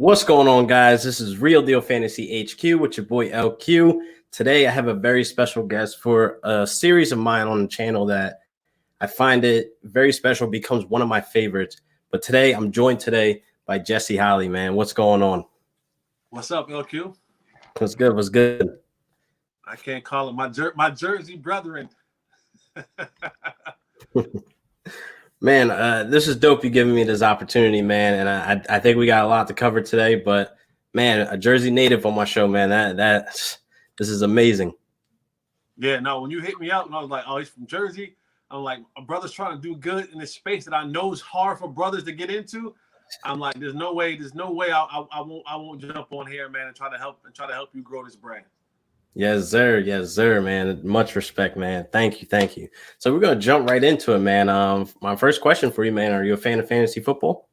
What's going on, guys? This is Real Deal Fantasy HQ with your boy LQ. Today, I have a very special guest for a series of mine on the channel that I find it very special, becomes one of my favorites. But today, I'm joined by Jesse Holley, man. What's going on? What's up, LQ? What's good? What's good? I can't call it my Jersey brethren. Man, this is dope. You giving me this opportunity, man, and I think we got a lot to cover today. But man, a Jersey native on my show, man, this is amazing. Yeah, no, when you hit me out and I was like, oh, he's from Jersey. I'm like, a brother's trying to do good in this space that I know is hard for brothers to get into. I'm like, there's no way I won't jump on here, man, and try to help you grow this brand. Yes, sir, man. Much respect, man. Thank you. So we're gonna jump right into it, man. My first question for you, man. Are you a fan of fantasy football?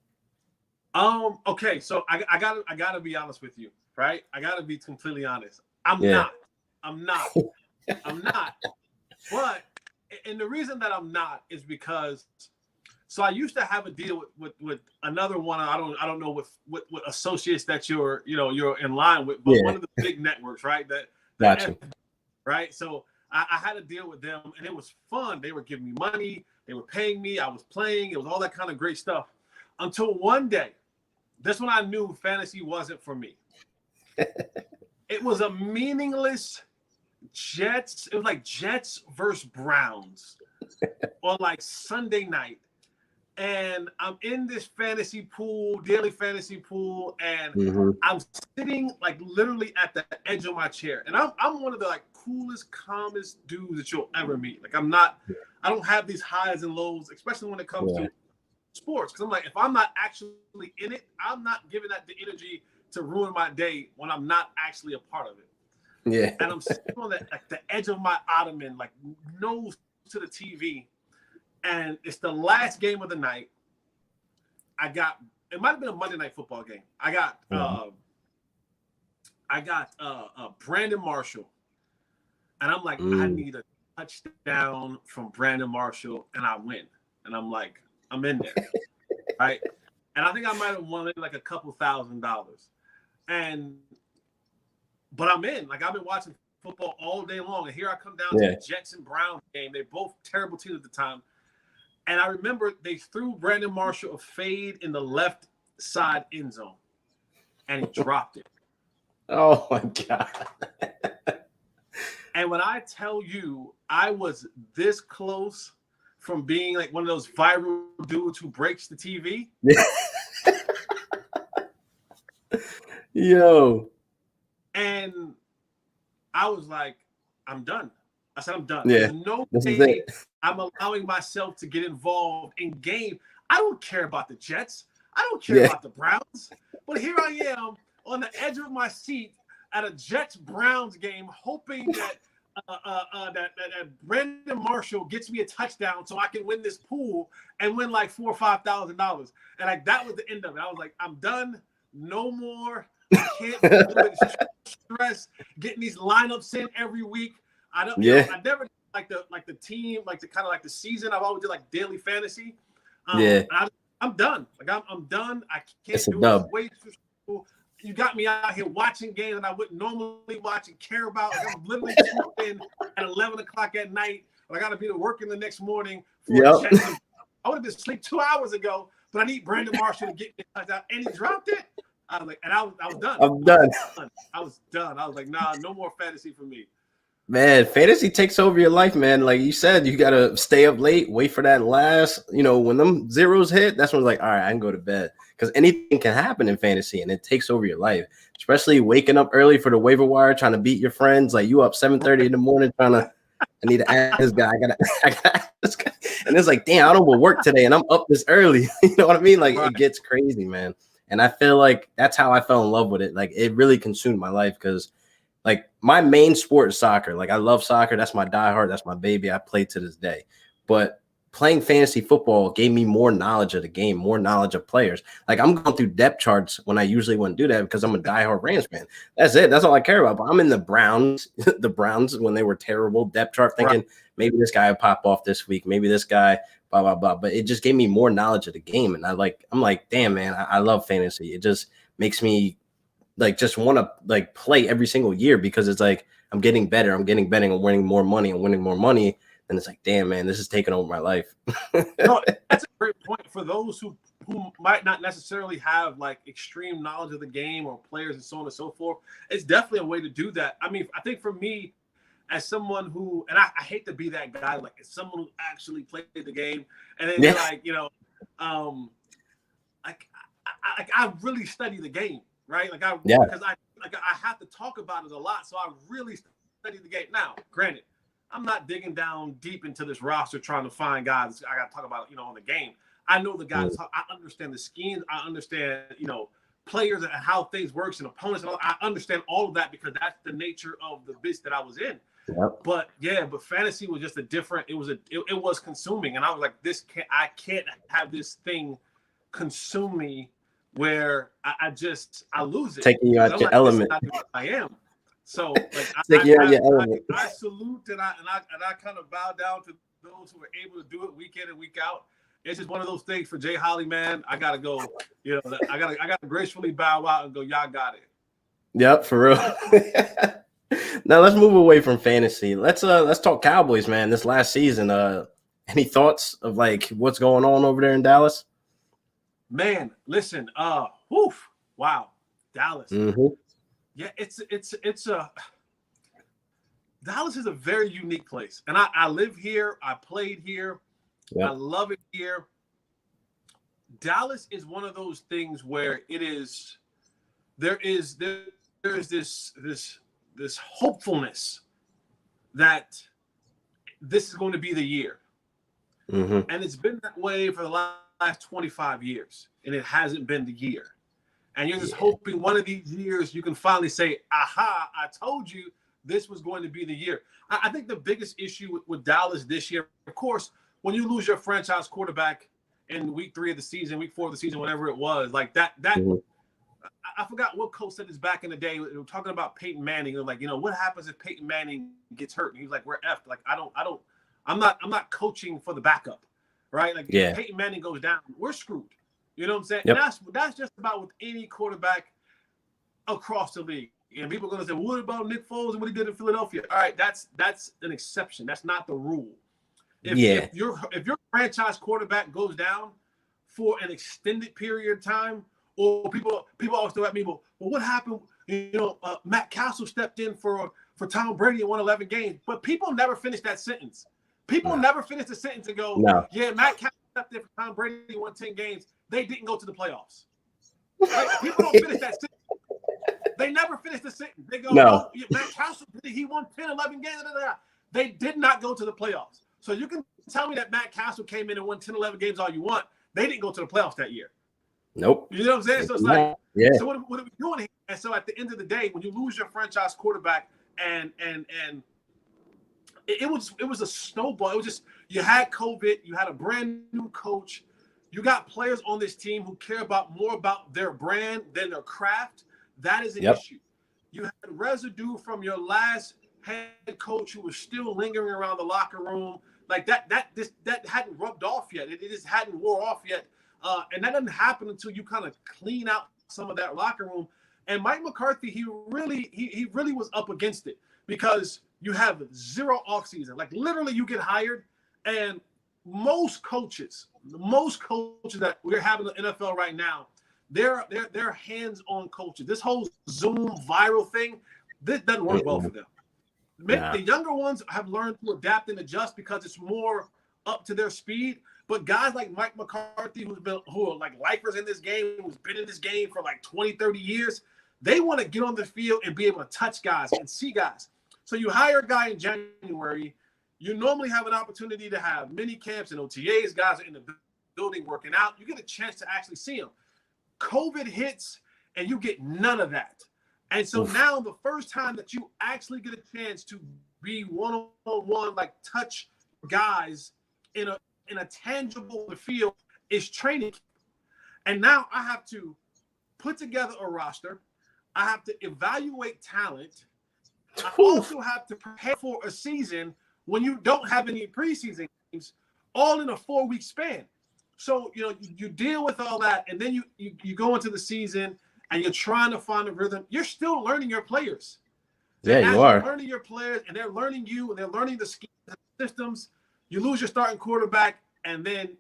Okay, so I gotta be honest with you, right? I gotta be completely honest. I'm not. But and the reason that I'm not is because I used to have a deal with another one. I don't know what associates that you're in line with, but one of the big networks, right? Gotcha. Right. So I had to deal with them, and it was fun. They were giving me money. They were paying me. I was playing. It was all that kind of great stuff. Until one day, this one I knew fantasy wasn't for me. It was a meaningless Jets. It was like Jets versus Browns on like Sunday night. And I'm in this fantasy pool, daily fantasy pool, and I'm sitting like literally at the edge of my chair. And I'm one of the like coolest, calmest dudes that you'll ever meet. Like I don't have these highs and lows, especially when it comes to sports. Because I'm like, if I'm not actually in it, I'm not giving that the energy to ruin my day when I'm not actually a part of it. Yeah. And I'm sitting on the edge of my ottoman, like nose to the TV. And it's the last game of the night. It might have been a Monday Night Football game. I got Brandon Marshall, and I'm like, I need a touchdown from Brandon Marshall, and I win. And I'm like, I'm in there, right? And I think I might have won like a couple $1,000s, but I'm in. Like I've been watching football all day long, and here I come down to the Jets and Browns game. They're both terrible teams at the time. And I remember they threw Brandon Marshall a fade in the left side end zone, and he dropped it. Oh, my God. And when I tell you, I was this close from being like one of those viral dudes who breaks the TV. Yo. And I was like, I'm done. I said, I'm done. Yeah. There's no way I'm allowing myself to get involved in game. I don't care about the Jets. I don't care about the Browns. But here I am on the edge of my seat at a Jets-Browns game, hoping that that Brandon Marshall gets me a touchdown so I can win this pool and win like $4,000 or $5,000. And like that was the end of it. I was like, I'm done. No more. I can't do it. Stress getting these lineups in every week. I never like the team, like the kind of like the season. I've always did like daily fantasy. I'm done. Like I'm done. I can't do it. It's way too cool. You got me out here watching games that I wouldn't normally watch and care about. Like I'm literally tuned in at 11 o'clock at night. I got to be to work in the next morning. I would have been asleep 2 hours ago, but I need Brandon Marshall to get me a touchdown, and he dropped it. I was like, and I was done. I'm done. I was done. I was like, nah, no more fantasy for me. Man, fantasy takes over your life, man. Like you said, you got to stay up late, wait for that last, when them zeros hit, that's when it's like, all right, I can go to bed. Because anything can happen in fantasy, and it takes over your life, especially waking up early for the waiver wire, trying to beat your friends. Like you up 7:30 in the morning trying to, I need to ask this guy. I got this guy. And it's like, damn, I don't go work today, and I'm up this early. You know what I mean? Like It gets crazy, man. And I feel like that's how I fell in love with it. Like it really consumed my life because like my main sport is soccer. Like I love soccer. That's my diehard. That's my baby. I play to this day. But playing fantasy football gave me more knowledge of the game, more knowledge of players. Like I'm going through depth charts when I usually wouldn't do that because I'm a diehard Rams fan. That's it. That's all I care about. But I'm in the Browns, the Browns when they were terrible depth chart, thinking maybe this guy will pop off this week, maybe this guy, blah blah blah. But it just gave me more knowledge of the game, and I'm like, damn man, I love fantasy. It just makes me like just want to like play every single year because it's like I'm getting better, I'm winning more money, and it's like, damn, man, this is taking over my life. No, that's a great point for those who might not necessarily have like extreme knowledge of the game or players and so on and so forth. It's definitely a way to do that. I mean, I think for me, as someone who, and I hate to be that guy, like as someone who actually played the game, and then like, you know, I really study the game, right? Like because I have to talk about it a lot, so I really study the game. Now, granted, I'm not digging down deep into this roster trying to find guys I got to talk about, you know, in the game. I know the guys. I understand the schemes. I understand, you know, players and how things works and opponents. And all, I understand all of that because that's the nature of the business that I was in. Yep. But fantasy was just a different. It was consuming, and I was like, I can't have this thing consume me where I lose it. Taking you out your element. I am. So like I salute and I kind of bow down to those who are able to do it week in and week out. It's just one of those things for Jay Holley, man. I gotta go. You know, I gotta gracefully bow out and go. Y'all got it. Yep, for real. Now let's move away from fantasy. Let's talk Cowboys, man. This last season, any thoughts of like what's going on over there in Dallas? Man, listen, wow, Dallas. Mm-hmm. Yeah, it's a Dallas is a very unique place, and I live here. I played here. Yep. I love it here. Dallas is one of those things where there is this hopefulness that this is going to be the year, and it's been that way for the last 25 years, and it hasn't been the year. And you're just hoping one of these years you can finally say, aha, I told you this was going to be the year. I think the biggest issue with Dallas this year, of course, when you lose your franchise quarterback in week 3 of the season, week 4 of the season, whatever it was, like that I forgot what coach said this back in the day. We were talking about Peyton Manning. They're like, you know, what happens if Peyton Manning gets hurt? And he's like, we're effed. Like, I'm not coaching for the backup, right? Like, if Peyton Manning goes down, we're screwed. You know what I'm saying? Yep. And that's just about with any quarterback across the league. And people are going to say, well, what about Nick Foles and what he did in Philadelphia? All right, that's an exception. That's not the rule. If your franchise quarterback goes down for an extended period of time, or people always throw at me, well, what happened? You know, Matt Castle stepped in for Tom Brady and won 11 games. But people never finish that sentence. People never finish the sentence and go, yeah, Matt Castle stepped in for Tom Brady and won 10 games. They didn't go to the playoffs. Right? People don't finish that sentence. They never finish the sentence. They go, oh, Matt Castle, he won 10, 11 games. They did not go to the playoffs. So you can tell me that Matt Castle came in and won 10, 11 games all you want. They didn't go to the playoffs that year. Nope. You know what I'm saying? So it's like, so what are we doing here? And so at the end of the day, when you lose your franchise quarterback and it was a snowball. It was just, you had COVID, you had a brand new coach. You got players on this team who care more about their brand than their craft. That is an issue. You had residue from your last head coach who was still lingering around the locker room. Like that hadn't rubbed off yet. It just hadn't wore off yet. And that doesn't happen until you kind of clean out some of that locker room. And Mike McCarthy, he really was up against it because you have 0 offseason. Like literally you get hired and most coaches that we're having in the NFL right now, they're hands-on coaches. This whole Zoom viral thing, this doesn't work well for them. The younger ones have learned to adapt and adjust because it's more up to their speed. But guys like Mike McCarthy, who are like lifers in this game, who's been in this game for like 20, 30 years, they want to get on the field and be able to touch guys and see guys. So you hire a guy in January, you normally have an opportunity to have mini camps and OTAs, guys are in the building working out. You get a chance to actually see them. COVID hits and you get none of that. And so now the first time that you actually get a chance to be one-on-one, like touch guys in in a tangible field is training. And now I have to put together a roster. I have to evaluate talent. I also have to prepare for a season when you don't have any preseason games, all in a 4-week span. So, you deal with all that, and then you go into the season and you're trying to find a rhythm. You're still learning your players. Yeah, you are. You're learning your players, and they're learning you, and they're learning the schemes and systems. You lose your starting quarterback, and then,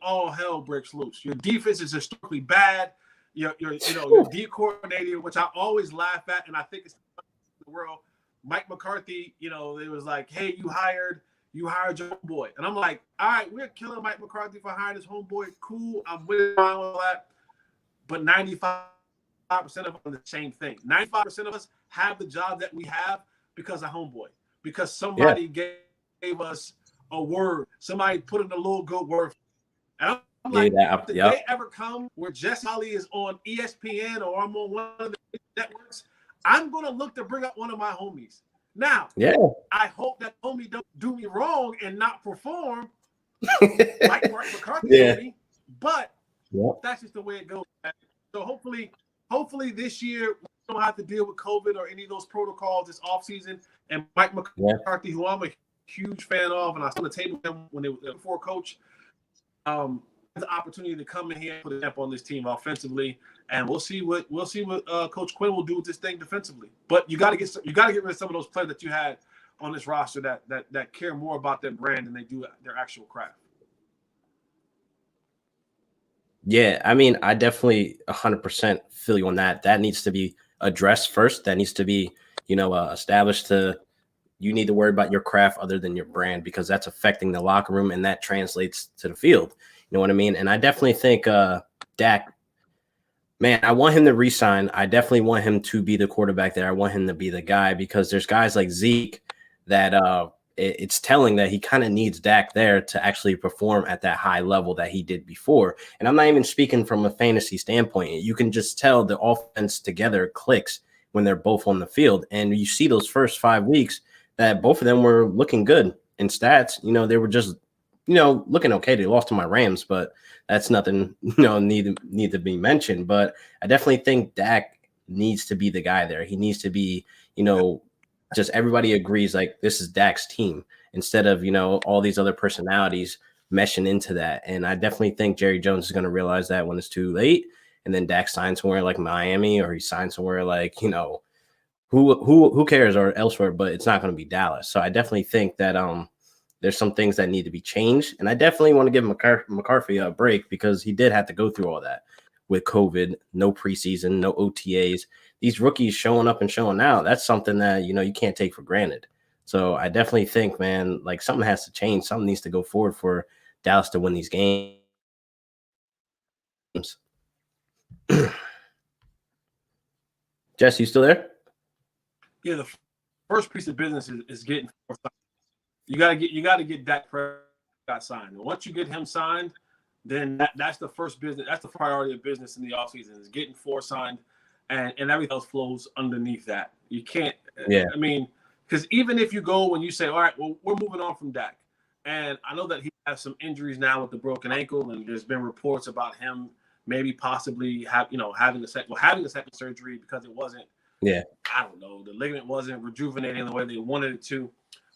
all hell breaks loose. Your defense is historically bad. Your D coordinator, which I always laugh at, and I think it's the world, Mike McCarthy, it was like, hey, you hired your homeboy. And I'm like, all right, we're killing Mike McCarthy for hiring his homeboy. Cool. I'm with all that. But 95% of them are the same thing. 95% of us have the job that we have because of homeboy. Because somebody gave us a word. Somebody put in a little good word. And I'm like, if the day ever come where Jesse Holley is on ESPN or I'm on one of the networks, I'm going to look to bring up one of my homies. Now, I hope that homie don't do me wrong and not perform like Mark McCarthy did me. But that's just the way it goes. So hopefully this year we don't have to deal with COVID or any of those protocols this offseason. And Mike McCarthy, who I'm a huge fan of, and I saw the table when they were before coach, has the opportunity to come in here and put a stamp on this team offensively, and we'll see what Coach Quinn will do with this thing defensively. But you got to get rid of some of those players that you had on this roster that care more about their brand than they do their actual craft. Yeah, I definitely 100% feel you on that. That needs to be addressed first. That needs to be, established to. You need to worry about your craft other than your brand, because that's affecting the locker room and that translates to the field. You know what I mean? And I definitely think Dak, man, I want him to re-sign. I definitely want him to be the quarterback there. I want him to be the guy, because there's guys like Zeke that it's telling that he kind of needs Dak there to actually perform at that high level that he did before. And I'm not even speaking from a fantasy standpoint. You can just tell the offense together clicks when they're both on the field. And you see those first 5 weeks that both of them were looking good in stats. They were just, looking okay. They lost to my Rams, but that's nothing, need to be mentioned. But I definitely think Dak needs to be the guy there. He needs to be, just everybody agrees like this is Dak's team instead of, all these other personalities meshing into that. And I definitely think Jerry Jones is going to realize that when it's too late, and then Dak signs somewhere like Miami, or he signs somewhere like, who cares, or elsewhere, but it's not going to be Dallas. So I definitely think that there's some things that need to be changed. And I definitely want to give McCarthy a break, because he did have to go through all that with COVID, no preseason, no OTAs. These rookies showing up and showing out, that's something that, you can't take for granted. So I definitely think, man, like something has to change. Something needs to go forward for Dallas to win these games. Jess, you still there? Yeah, the first piece of business is getting. You got to get Dak Prescott signed. And once you get him signed, then that's the first business. That's the priority of business in the offseason, is getting four signed, and everything else flows underneath that. You can't. Yeah. Because even if you go when you say, all right, well, we're moving on from Dak, and I know that he has some injuries now with the broken ankle, and there's been reports about him maybe possibly having a second surgery because it wasn't. Yeah. I don't know. The ligament wasn't rejuvenating the way they wanted it to.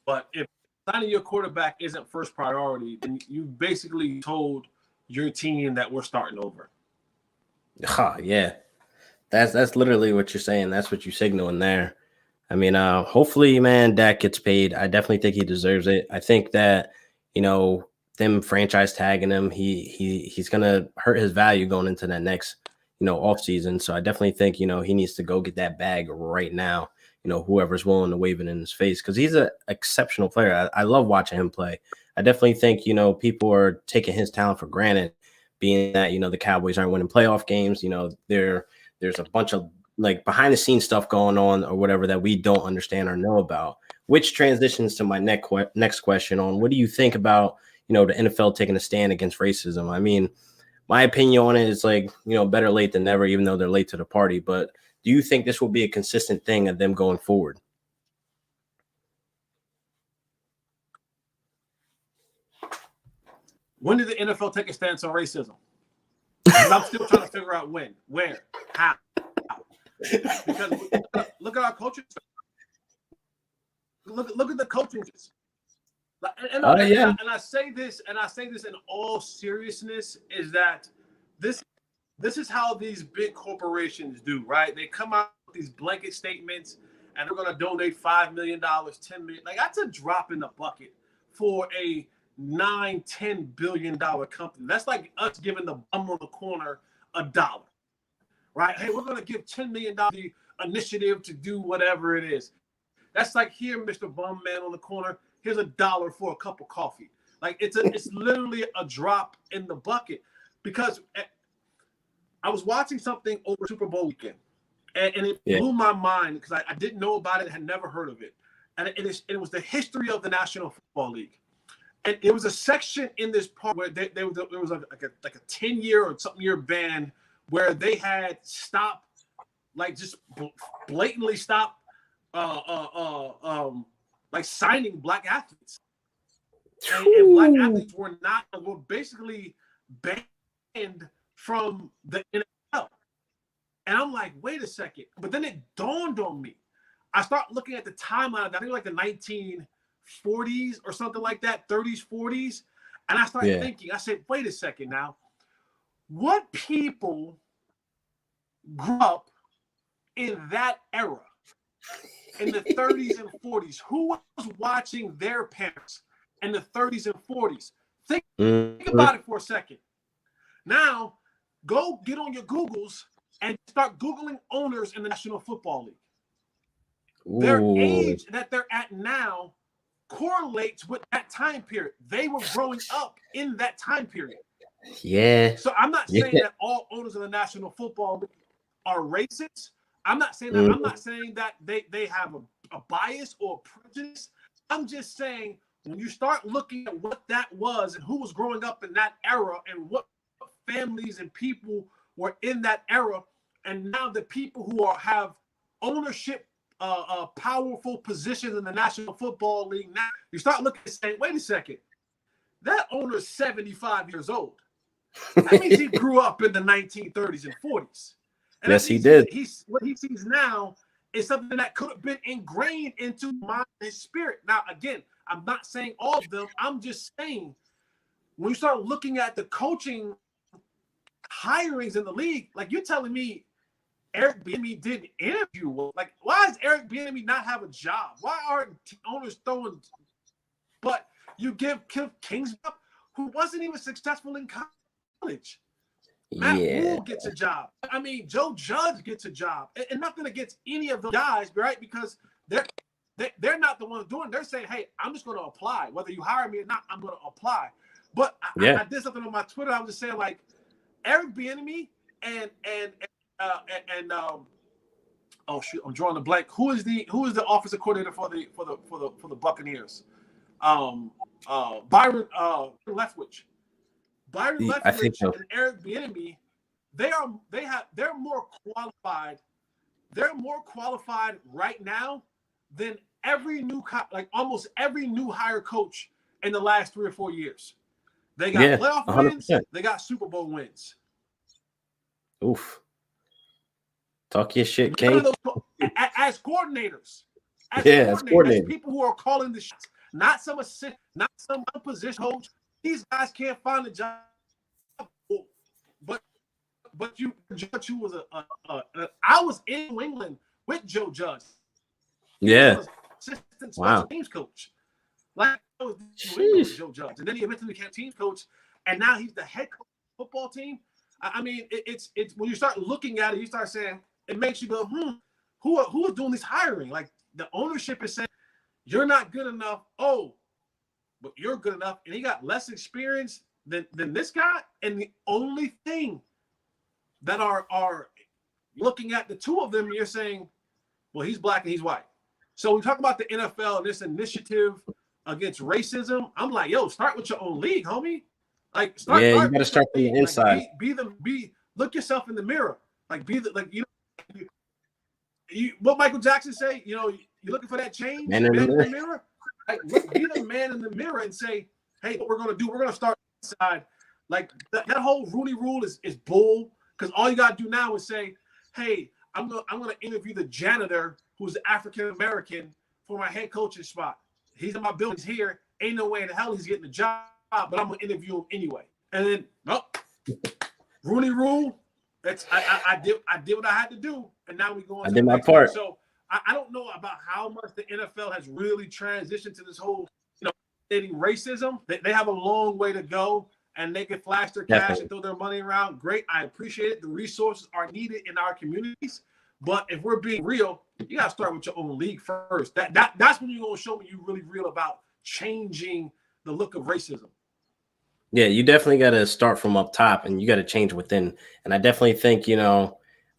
But if signing your quarterback isn't first priority, then you basically told your team that we're starting over. Yeah. That's literally what you're saying. That's what you're signaling there. Hopefully, man, Dak gets paid. I definitely think he deserves it. I think that, them franchise tagging him, he's gonna hurt his value going into that next, off season. So I definitely think, he needs to go get that bag right now. Whoever's willing to wave it in his face, because he's an exceptional player. I love watching him play. I definitely think, people are taking his talent for granted, being that, the Cowboys aren't winning playoff games. There's a bunch of like behind the scenes stuff going on or whatever that we don't understand or know about, which transitions to my next question on what do you think about, the NFL taking a stand against racism? My opinion on it is like, better late than never, even though they're late to the party. But do you think this will be a consistent thing of them going forward? When did the NFL take a stance on racism? Because I'm still trying to figure out when, where, how. Because look at our coaching. Look at the coaching. And I say this, in all seriousness, is that this is how these big corporations do, right? They come out with these blanket statements, and they're going to donate $5 million, $10 million. Like, that's a drop in the bucket for a $9-10 billion company. That's like us giving the bum on the corner $1, right? Hey, we're going to give $10 million the initiative to do whatever it is. That's like, here, Mr. Bum Man on the corner, here's $1 for a cup of coffee. Like, it's literally a drop in the bucket. Because I was watching something over Super Bowl weekend, and it blew my mind because I didn't know about it, had never heard of it. And it was the history of the National Football League. And it was a section in this part where there was like a 10-year or something year ban where they had stopped, like, just blatantly stopped like signing black athletes. And black athletes were basically banned from the NFL. And I'm like, wait a second. But then it dawned on me. I start looking at the timeline, I think like the 1940s or something like that, 30s, 40s. And I started thinking, I said, wait a second now. What people grew up in that era, in the 30s and 40s? Who was watching their parents in the 30s and 40s? Think about it for a second. Now, go get on your Googles and start Googling owners in the National Football League. Ooh. Their age that they're at now correlates with that time period. They were growing up in that time period. Yeah. So I'm not saying that all owners of the National Football League are racist. I'm not saying that. I'm not saying that they have a bias or prejudice. I'm just saying, when you start looking at what that was and who was growing up in that era and what families and people were in that era, and now the people who have ownership, powerful positions in the National Football League, now you start looking and saying, wait a second, that owner's 75 years old. That means he grew up in the 1930s and 40s. And yes, he did. What he sees now is something that could have been ingrained into his spirit. Now, again, I'm not saying all of them. I'm just saying, when you start looking at the coaching hirings in the league, like, you're telling me Eric Bieniemy didn't interview. Like, why does Eric Bieniemy not have a job? Why aren't owners throwing? But you give Cliff Kingsbury, who wasn't even successful in college. Matt Rule gets a job. I mean, Joe Judge gets a job. And nothing against any of the guys, right? Because they're not the ones doing it. They're saying, hey, I'm just going to apply. Whether you hire me or not, I'm going to apply. But I did something on my Twitter. I was just saying, like, Eric Bieniemy and oh shoot, I'm drawing a blank. Who is the offensive coordinator for the Buccaneers? Byron Leftwich. Byron Leftwich and Eric Bieniemy, they're more qualified. They're more qualified right now than almost every new hire coach in the last 3 or 4 years. They got playoff 100%. Wins. They got Super Bowl wins. Oof. Talk your shit, King. As coordinators. As coordinators. As people who are calling the shots. Not some assistant, not some position coach. These guys can't find a job. But Judge, who was I was in New England with Joe Judge. He was assistant special teams coach. Like, I was in New England with Joe Judge. And then he eventually became team coach. And now he's the head coach of the football team. I mean, it's when you start looking at it, you start saying, it makes you go, who is doing this hiring? Like, the ownership is saying, you're not good enough. Oh, but you're good enough. And he got less experience than this guy. And the only thing that are looking at the two of them, you're saying, well, he's black and he's white. So we talk about the NFL and this initiative against racism. I'm like, yo, start with your own league, homie. Like, you gotta start from the inside. Like, look yourself in the mirror. Like, what Michael Jackson say? You know, you're looking for that change. Man in the mirror. Like, be the man in the mirror and say, hey, what we're gonna do? We're gonna start side, like that whole Rooney Rule is bull. Because all you gotta do now is say, "Hey, I'm gonna interview the janitor who's African American for my head coaching spot. He's in my building. He's here. Ain't no way in the hell he's getting the job, but I'm gonna interview him anyway." And then, Rooney Rule. I did what I had to do, and now we go on. I did my part. So I don't know about how much the NFL has really transitioned to this whole, stating racism. They have a long way to go, and they can flash their cash and throw their money around. Great, I appreciate it. The resources are needed in our communities, but if we're being real, you gotta start with your own league first. That's when you're gonna show me you really real about changing the look of racism. Yeah, you definitely got to start from up top, and you got to change within. And I definitely think,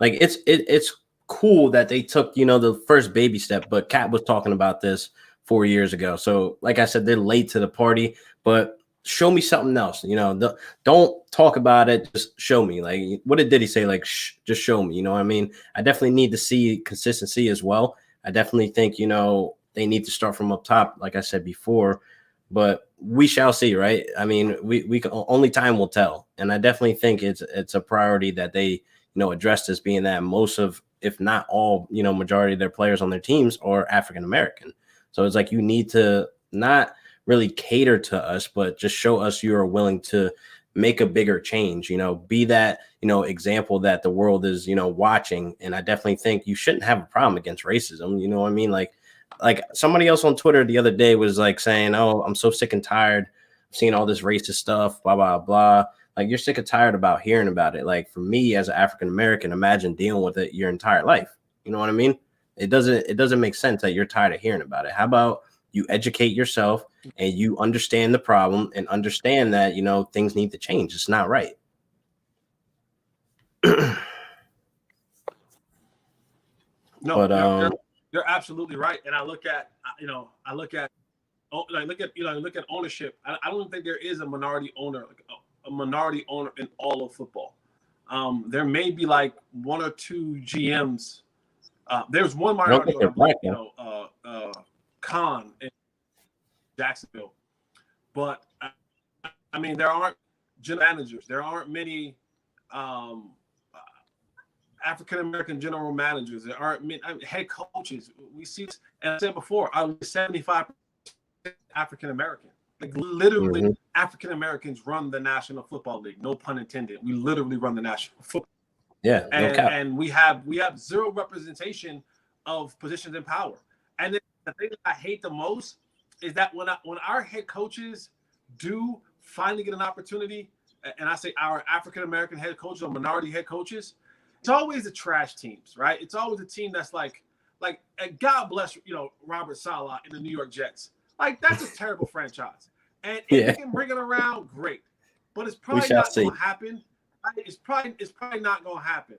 like it's cool that they took, the first baby step. But Kat was talking about this 4 years ago. So, like I said, they're late to the party. But show me something else. Don't talk about it. Just show me. Like, what did he say? Like, just show me. You know what I mean? I definitely need to see consistency as well. I definitely think they need to start from up top, like I said before. But we shall see, right? I mean, we can, only time will tell. And I definitely think it's a priority that they, address this, being that most of, if not all, majority of their players on their teams are African American. So it's like you need to not really cater to us, but just show us you are willing to make a bigger change, be that, example that the world is, watching. And I definitely think you shouldn't have a problem against racism. You know what I mean? Like somebody else on Twitter the other day was like saying, "Oh, I'm so sick and tired of seeing all this racist stuff, blah, blah, blah." Like, you're sick and tired about hearing about it. Like, for me as an African American, imagine dealing with it your entire life. You know what I mean? It doesn't make sense that you're tired of hearing about it. How about you educate yourself and you understand the problem and understand that, things need to change. It's not right. No, but you're absolutely right. And I look at ownership. I don't think there is a minority owner, in all of football. There may be like one or two GMs. There's one minority owner, Khan in Jacksonville, but I mean, there aren't general managers. There aren't many African American general managers. There aren't many head coaches. We see this, and I said before, 75% African American. Like, literally, African Americans run the National Football League. No pun intended. We literally run the National Football. Yeah, and we have zero representation of positions in power. And then the thing that I hate the most is that when our head coaches do finally get an opportunity, and I say our African American head coaches or minority head coaches, it's always the trash teams, right? It's always a team that's like God bless, Robert Saleh in the New York Jets. Like, that's a terrible franchise. And if you can bring it around, great. But it's probably not going to happen. It's probably not going to happen.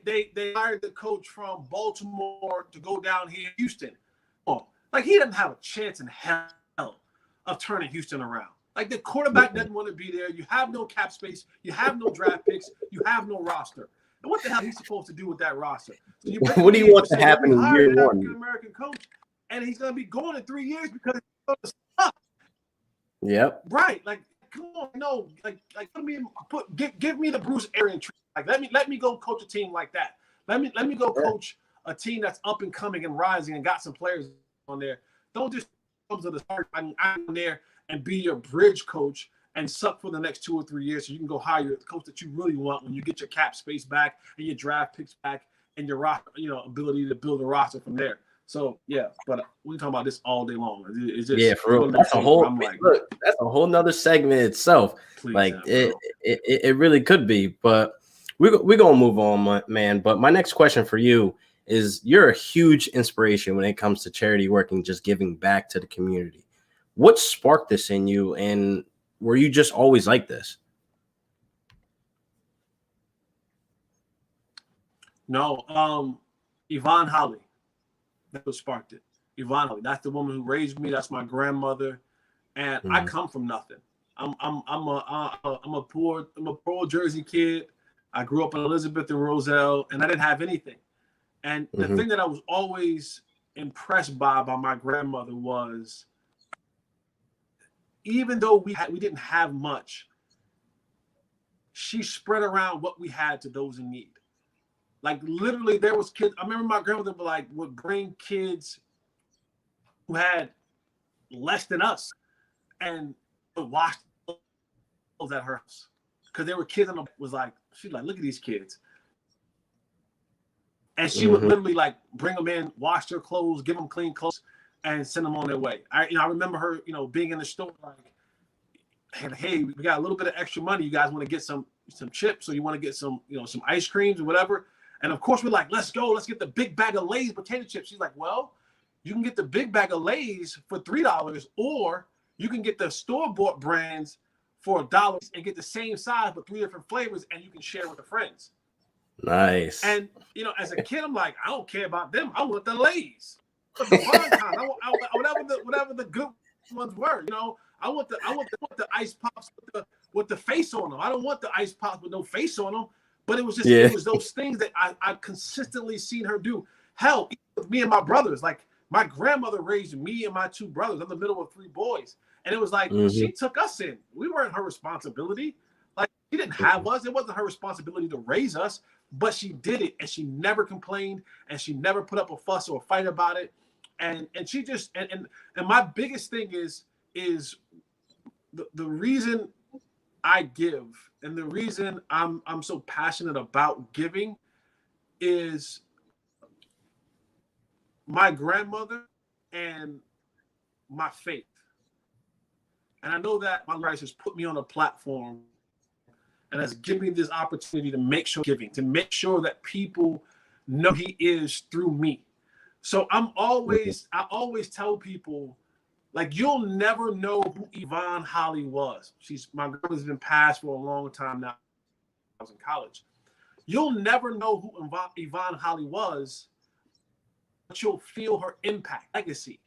They hired the coach from Baltimore to go down here in Houston. Like, he doesn't have a chance in hell of turning Houston around. Like, the quarterback doesn't want to be there. You have no cap space. You have no draft picks. You have no roster. And what the hell is he supposed to do with that roster? So what do you want to happen in year one? African American coach, and he's going to be going in 3 years because he's going to suck. Yep. Right. Like, come on, no. Like give me the Bruce Arians treatment. Like, let me go coach a team like that. Let me go coach a team that's up and coming and rising and got some players on there. Don't just come to the start. I'm there and be your bridge coach and suck for the next 2 or 3 years so you can go hire the coach that you really want when you get your cap space back and your draft picks back and your roster, ability to build a roster from there. So, yeah, but we can talk about this all day long. It's just, for real. That's a whole that's a whole nother segment itself. Please, it really could be, but we're gonna move on, man. But my next question for you is, you're a huge inspiration when it comes to charity work and just giving back to the community. What sparked this in you, and were you just always like this? No, Yvonne Holley. That's what sparked it. Yvonne Holley. That's the woman who raised me. That's my grandmother, and I come from nothing. I'm a poor Jersey kid. I grew up in Elizabeth and Roselle, and I didn't have anything. And the thing that I was always impressed by my grandmother was even though we didn't have much, she spread around what we had to those in need. Like literally, there was kids. I remember my grandmother would bring kids who had less than us and wash clothes at her house because there were kids she's like, look at these kids. And she would literally like bring them in, wash their clothes, give them clean clothes, and send them on their way. I remember her, being in the store like, hey, we got a little bit of extra money. You guys want to get some chips, or you want to get some ice creams or whatever? And of course we're like, let's go, let's get the big bag of Lay's potato chips. She's like, well, you can get the big bag of Lay's for $3, or you can get the store-bought brands for $1 and get the same size but 3 different flavors, and you can share with the friends. Nice. And as a kid, I'm like, I don't care about them. I want the Lay's, the Bonton. whatever the good ones were. I want the ice pops with the face on them. I don't want the ice pops with no face on them. But it was just it was those things that I consistently seen her do. Hell, with me and my brothers, like my grandmother raised me and my 2 brothers. I'm the middle of 3 boys, and it was like she took us in. We weren't her responsibility. Like she didn't have us. It wasn't her responsibility to raise us. But she did it, and she never complained, and she never put up a fuss or a fight about it. And she just and my biggest thing is the reason I give, and the reason I'm so passionate about giving is my grandmother and my faith. And I know that my Christ has put me on a platform and has given me this opportunity to make sure that people know he is through me. So I always tell people, like, you'll never know who Yvonne Holley was. My grandmother's been passed for a long time now. I was in college. You'll never know who Yvonne Holley was, but you'll feel her impact, legacy.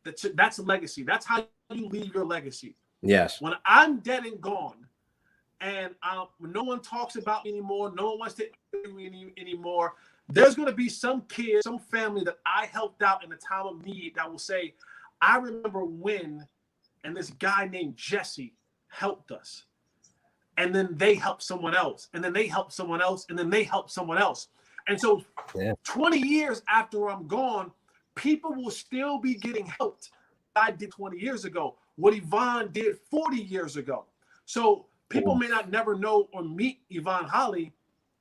That's a legacy. That's how you leave your legacy. Yes. When I'm dead and gone, and no one talks about me anymore, no one wants to interview me anymore, there's going to be some kid, some family that I helped out in a time of need that will say, I remember when, and this guy named Jesse helped us. And then they helped someone else. And then they helped someone else. And then they helped someone else. And so 20 years after I'm gone, people will still be getting helped. I did 20 years ago, what Yvonne did 40 years ago. So people may not never know or meet Yvonne Holley,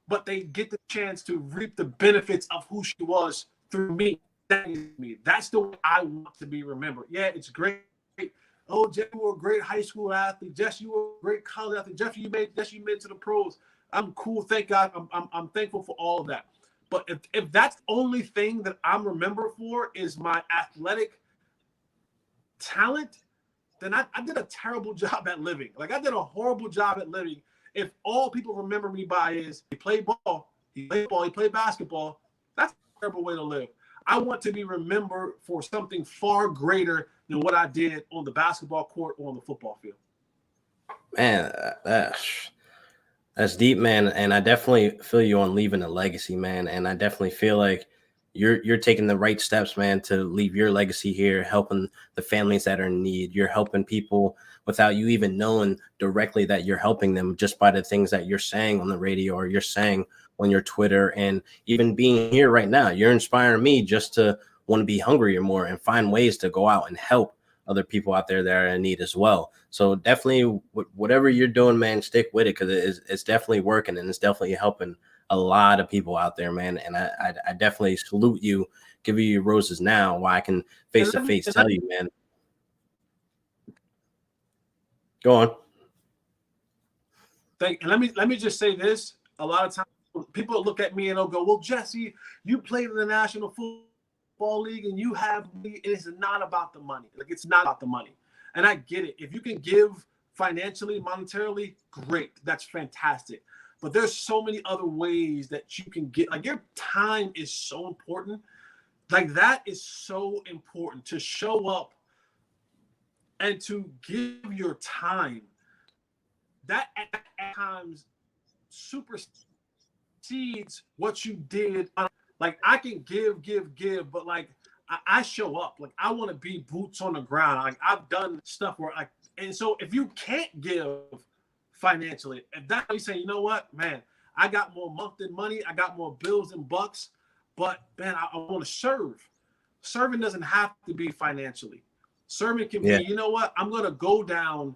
but they get the chance to reap the benefits of who she was through me. That is me. That's the way I want to be remembered. Yeah, it's great. Oh, Jeff, you were a great high school athlete. Jess, you were a great college athlete. Jeff, you made it to the pros. I'm cool. Thank God. I'm thankful for all of that. But if that's the only thing that I'm remembered for is my athletic talent, then I did a terrible job at living. Like, I did a horrible job at living. If all people remember me by is he played ball, he played basketball, that's a terrible way to live. I want to be remembered for something far greater than what I did on the basketball court or on the football field. Man, that's deep, man. And I definitely feel you on leaving a legacy, man. And I definitely feel like you're taking the right steps, man, to leave your legacy here, helping the families that are in need. You're helping people without you even knowing directly that you're helping them, just by the things that you're saying on the radio or you're saying on your Twitter, and even being here right now. You're inspiring me just to want to be hungrier more and find ways to go out and help other people out there that are in need as well. So definitely whatever you're doing, man, stick with it, because it's definitely working and it's definitely helping a lot of people out there, man. And I definitely salute you, give you your roses now while I can face to face tell you, man. Go on. Let me just say this. A lot of times people look at me and they'll go, well, Jesse, you played in the National Football League and you have me. It's not about the money. Like, it's not about the money. And I get it. If you can give financially, monetarily, great. That's fantastic. But there's so many other ways that you can get. Like, your time is so important. Like, that is so important, to show up and to give your time. That at times supersedes what you did. Like, I can give, but like, I show up. Like, I want to be boots on the ground. Like, I've done stuff where and so if you can't give financially, if that's you saying, you know what, man, I got more month than money, I got more bills than bucks, but man, I want to serve. Serving doesn't have to be financially. Serving can be, you know what, I'm gonna go down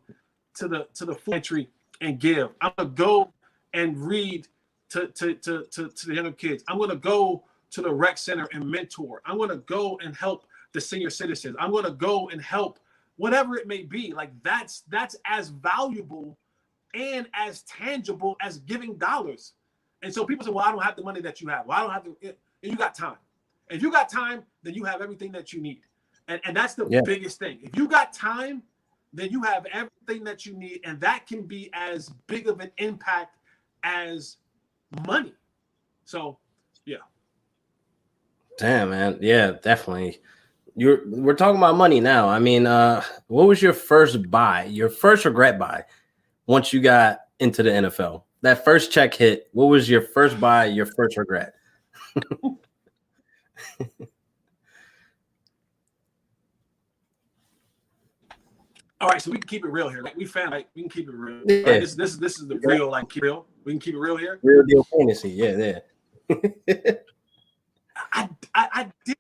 to the food pantry and give. I'm gonna go and read to the younger kids. I'm gonna go to the rec center and mentor. I'm gonna go and help the senior citizens. I'm gonna go and help whatever it may be. Like, that's as valuable and as tangible as giving dollars. And so people say, well, I don't have the money that you have. Well, I don't have to. You got time. If you got time, then you have everything that you need. And that's the biggest thing. If you got time, then you have everything that you need. And that can be as big of an impact as money. So, yeah. Damn, man. Yeah, definitely. We're talking about money now. I mean, what was your first buy, your first regret buy once you got into the NFL? That first check hit, what was your first buy, your first regret? All right, so we can keep it real here. Like, we can keep it real. Yeah. Right? This is the real, like, real. We can keep it real here. Real deal fantasy, yeah. I did.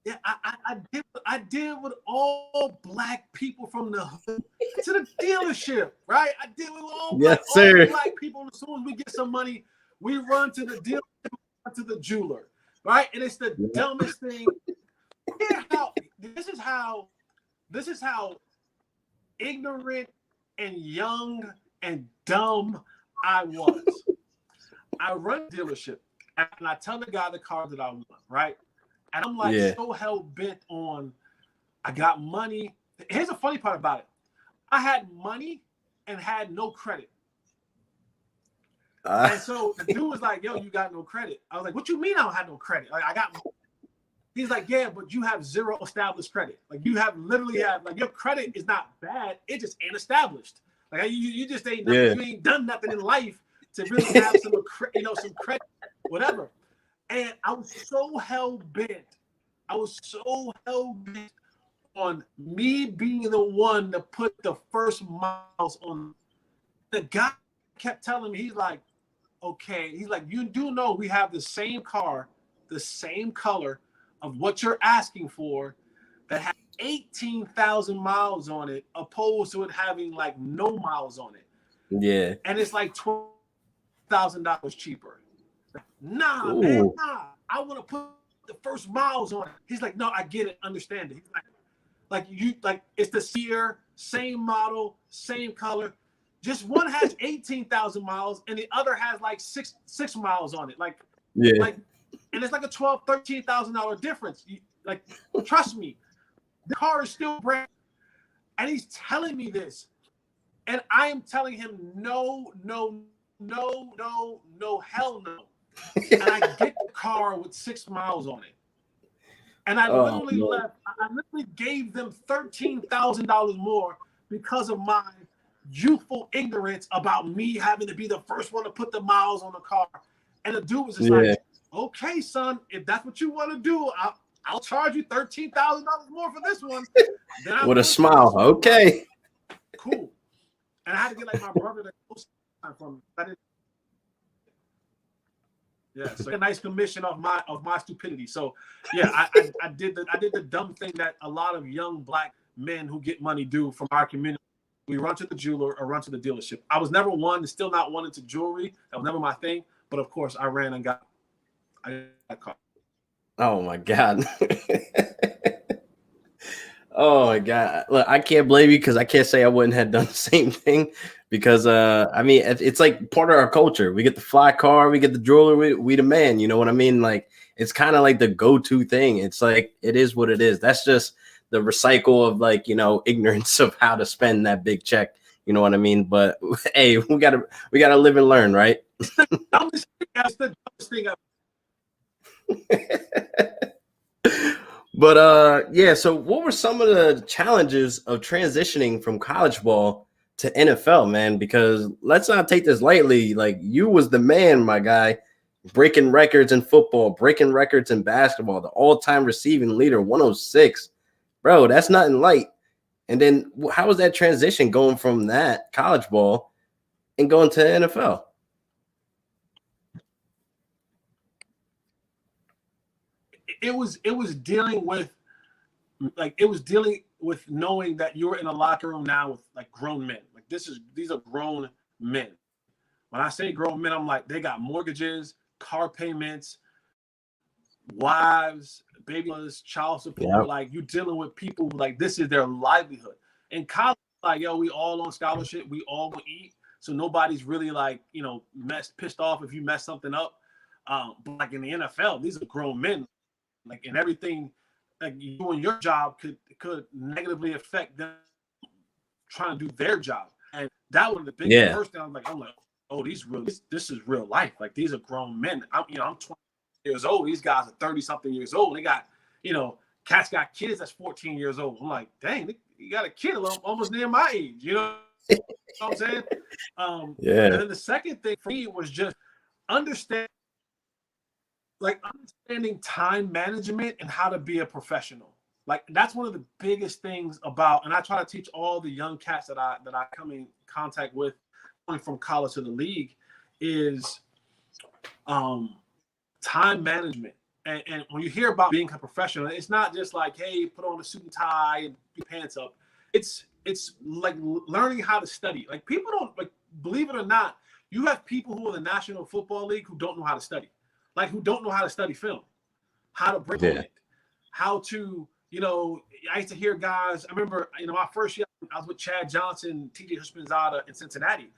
Yeah, I did what all black people from the hood to the dealership, right? I did with all black people. As soon as we get some money, we run to the dealership, to the jeweler, right? And it's the dumbest thing. This is how ignorant and young and dumb I was. I run the dealership and I tell the guy the car that I want, right? And I'm like so hell bent on, I got money. Here's the funny part about it. I had money and had no credit. And so the dude was like, yo, you got no credit. I was like, what you mean I don't have no credit? Like, I got money. He's like, yeah, but you have zero established credit. Like, you literally have, like, your credit is not bad. It just ain't established. Like, you just ain't nothing, you ain't done nothing in life to really have some credit, whatever. And I was so hell-bent. On me being the one to put the first miles on. The guy kept telling me, he's like, okay. He's like, you do know we have the same car, the same color of what you're asking for that has 18,000 miles on it, opposed to it having, like, no miles on it. Yeah. And it's like $12,000 cheaper. Nah, man, nah. I want to put the first miles on it. He's like, no, I get it, understand it. He's like, it's the year, same model, same color. Just one has 18,000 miles and the other has like six miles on it. Like, and it's like a $12,000, $13,000 difference. Like, trust me, the car is still brand new. And he's telling me this. And I am telling him, no, hell no. And I get the car with 6 miles on it. And I literally left. I literally gave them $13,000 more because of my youthful ignorance about me having to be the first one to put the miles on the car. And the dude was just like, okay, son, if that's what you want to do, I'll charge you $13,000 more for this one. Then with a smile. Okay. Cool. And I had to get, like, my brother to co-sign from me. Yeah, so a nice commission of my stupidity. So yeah, I did the dumb thing that a lot of young black men who get money do from our community. We run to the jeweler or run to the dealership. I was never one, and still not one into jewelry. That was never my thing. But of course, I ran and got caught. Oh my God. Oh my God. Look, I can't blame you because I can't say I wouldn't have done the same thing because I mean, it's like part of our culture. We get the fly car, we get the jewelry, we the man, you know what I mean? Like, it's kind of like the go-to thing. It's like, it is what it is. That's just the recycle of, like, you know, ignorance of how to spend that big check. You know what I mean? But hey, we gotta live and learn, right? It's the dumbest thing ever. But yeah, so what were some of the challenges of transitioning from college ball to NFL, man? Because let's not take this lightly. Like, you was the man, my guy. breaking records in football, breaking records in basketball, the all-time receiving leader, 106. Bro, that's nothing light. And then how was that transition going from that college ball and going to NFL? It was dealing with knowing that you're in a locker room now with like grown men. Like these are grown men. When I say grown men, I'm like, they got mortgages, car payments, wives, babies, child support. Yep. Like, you're dealing with people like this is their livelihood. In college, like, yo, we all on scholarship, we all gonna eat. So nobody's really like, pissed off if you mess something up. But like in the NFL, these are grown men. Like, and everything, like, you doing your job could negatively affect them trying to do their job. And that was the big first thing. I'm like, oh, this is real life. Like, these are grown men. I'm 20 years old. These guys are 30 something years old. They got, cats got kids that's 14 years old. I'm like, dang, you got a kid almost near my age. You know what I'm saying? And then the second thing for me was just understanding time management and how to be a professional. Like, that's one of the biggest things about, and I try to teach all the young cats that I come in contact with going from college to the league, is time management. And when you hear about being a professional, it's not just like, hey, put on a suit and tie and your pants up. It's like learning how to study. Like, people don't, like, believe it or not, you have people who are in the National Football League who don't know how to study. Like, who don't know how to study film, how to break it, how to, I used to hear guys, I remember, my first year, I was with Chad Johnson, TJ Hushmanzada in Cincinnati.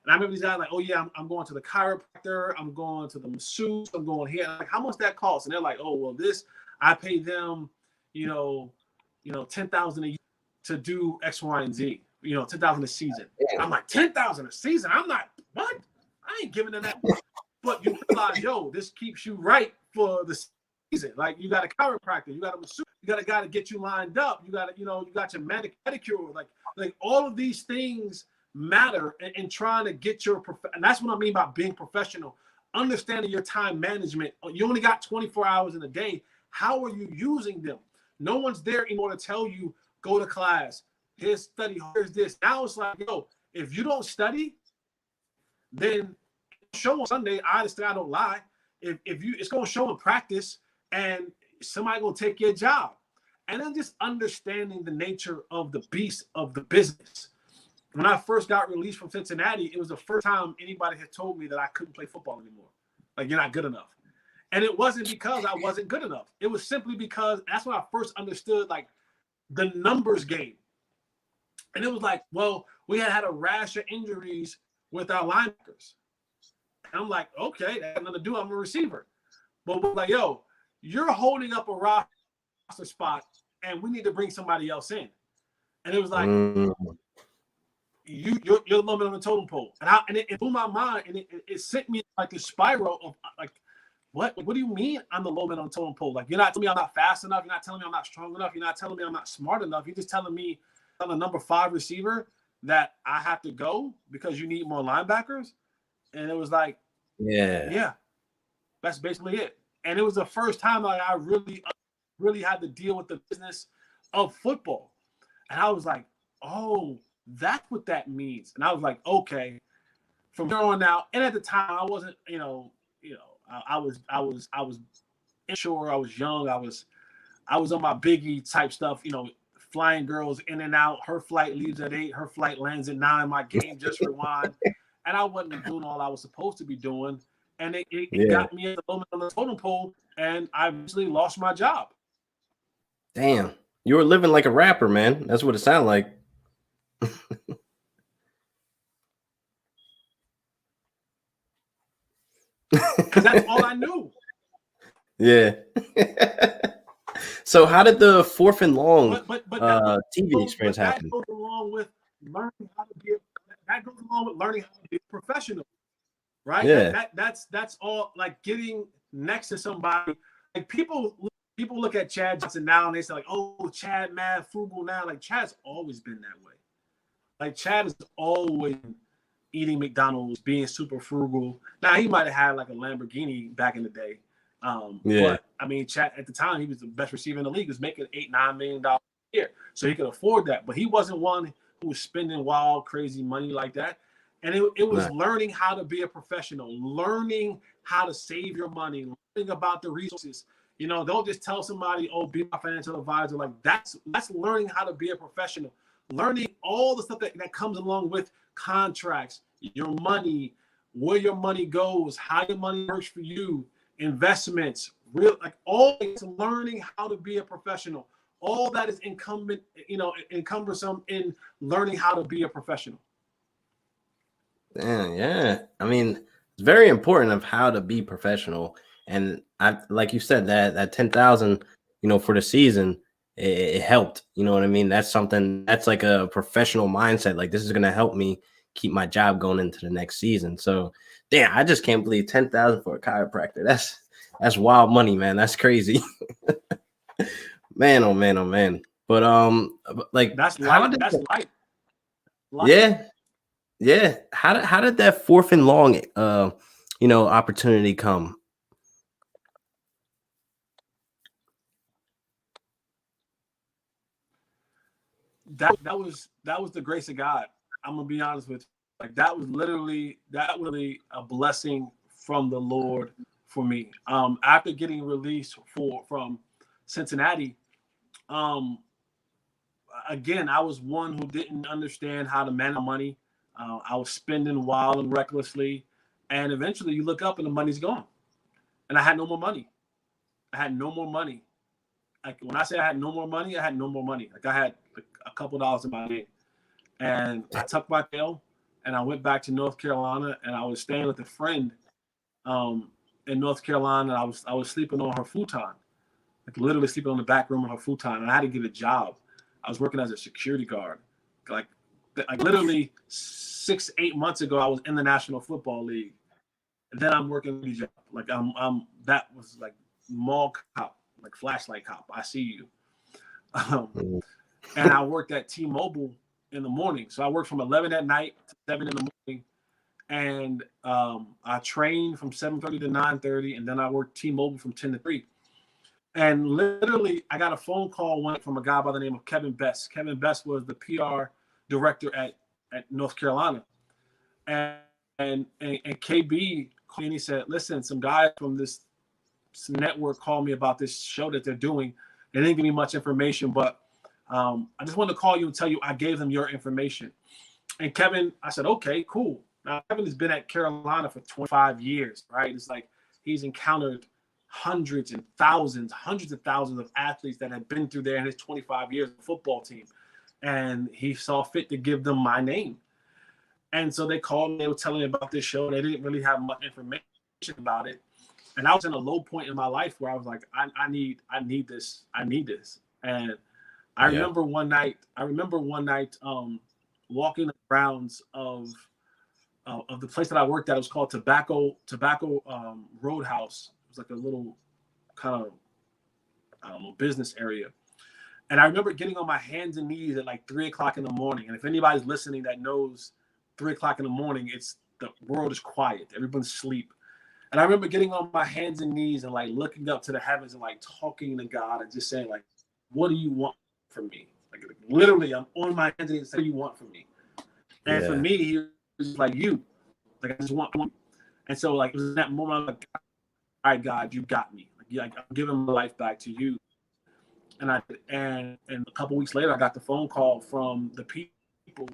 And I remember these guys like, oh yeah, I'm going to the chiropractor, I'm going to the masseuse, I'm going here. Like, how much that costs? And they're like, oh, well, I pay them, $10,000 a year to do X, Y, and Z, $10,000 a season. I'm like, $10,000 a season? I'm not, what? I ain't giving them that much. But you realize, yo, this keeps you right for the season. Like, you got a chiropractor, you got a masseuse, you got a guy to get you lined up, you got you got your pedicure, like all of these things matter in trying to get your and that's what I mean by being professional. Understanding your time management. You only got 24 hours in a day. How are you using them? No one's there anymore to tell you, go to class, here's study, here's this. Now it's like, yo, if you don't study, then show on Sunday. I understand, I don't lie. If it's going to show in practice, and somebody going to take your job. And then just understanding the nature of the beast of the business. When I first got released from Cincinnati, it was the first time anybody had told me that I couldn't play football anymore. Like, you're not good enough. And it wasn't because I wasn't good enough. It was simply because that's when I first understood, like, the numbers game. And it was like, well, we had a rash of injuries with our linebackers. And I'm like, okay, that has nothing to do. I'm a receiver. But we're like, yo, you're holding up a roster spot, and we need to bring somebody else in. And it was like, you're a little bit on the totem pole. And it blew my mind, and it sent me like a spiral of like, what do you mean I'm the low man on the totem pole? Like, you're not telling me I'm not fast enough. You're not telling me I'm not strong enough. You're not telling me I'm not smart enough. You're just telling me I'm a number 5 receiver that I have to go because you need more linebackers. And it was like, yeah, that's basically it. And it was the first time like I really had to deal with the business of football. And I was like, oh, that's what that means. And I was like, okay, from here on out. And at the time, I wasn't, I was immature. I was young. I was on my Biggie type stuff, flying girls in and out. Her flight leaves at 8. Her flight lands at 9. My game just rewind. And I wasn't doing all I was supposed to be doing. And it got me at the moment on the totem pole, and I eventually lost my job. Damn. You were living like a rapper, man. That's what it sounded like. Because that's all I knew. Yeah. So how did the 4th and Long TV experience happen? That goes along with learning how to be a professional, right? Yeah. That's all, like, getting next to somebody. Like, people look at Chad Johnson now and they say, like, oh, Chad mad frugal now. Like, Chad's always been that way. Like, Chad has always, eating McDonald's, being super frugal. Now he might have had like a Lamborghini back in the day, but I mean, at the time he was the best receiver in the league. He was making $8-9 million a year, so he could afford that. But he wasn't one who was spending wild, crazy money like that. And it was learning how to be a professional, learning how to save your money, learning about the resources. You know, don't just tell somebody, "Oh, be my financial advisor." Like that's learning how to be a professional, learning all the stuff that comes along with contracts, your money, where your money goes, how your money works for you, investments, real like all it's learning how to be a professional. All that is encumbersome in learning how to be a professional. Yeah. I mean, it's very important of how to be professional. And I, like you said, that 10,000, for the season, it helped. You know what I mean? That's something that's like a professional mindset. Like this is gonna help me keep my job going into the next season. So, damn, I just can't believe 10,000 for a chiropractor. That's wild money, man. That's crazy. Man, oh man, oh man. But like that's light. That's light. Yeah. Yeah. How did that 4th and long opportunity come? That was the grace of God. I'm gonna be honest with you. Like that was literally a blessing from the Lord for me. After getting released from Cincinnati, again, I was one who didn't understand how to manage money. I was spending wild and recklessly, and eventually you look up and the money's gone, and I had no more money. I had no more money. Like when I say I had no more money, I had no more money. Like I had a couple dollars in my name, and I tucked my tail, and I went back to North Carolina, and I was staying with a friend in North Carolina. I was sleeping on her futon, like literally sleeping on the back room of her futon, and I had to get a job. I was working as a security guard. Like literally 6-8 months ago, I was in the National Football League, and then I'm working these jobs. Like I'm that was like mall cop, like flashlight cop. I see you. And I worked at T-Mobile in the morning. So I worked from 11 at night to 7 in the morning. And I trained from 7:30 to 9:30. And then I worked T-Mobile from 10 to 3. And literally, I got a phone call from a guy by the name of Kevin Best. Kevin Best was the PR director at North Carolina. And KB called me and he said, "Listen, some guys from this network called me about this show that they're doing. They didn't give me much information, but I just wanted to call you and tell you I gave them your information." And Kevin, I said, "Okay, cool." Now, Kevin has been at Carolina for 25 years, right? It's like he's encountered hundreds of thousands of athletes that have been through there in his 25 years of football team. And he saw fit to give them my name. And so they called me, they were telling me about this show. They didn't really have much information about it. And I was in a low point in my life where I was like, I need this. And I remember one night, walking the grounds of the place that I worked at. It was called Tobacco Roadhouse. It was like a little kind of business area. And I remember getting on my hands and knees at like 3:00 in the morning. And if anybody's listening that knows 3:00 in the morning, it's the world is quiet. Everyone's asleep. And I remember getting on my hands and knees and like looking up to the heavens and like talking to God and just saying like, "What do you want from me?" Like literally, I'm on my hands and knees saying, "What do you want from me?" And for me, he was like, "You." Like I just want. And so like it was in that moment, I'm like, "All right, God, you got me. Like I'm giving my life back to you." And a couple weeks later, I got the phone call from the people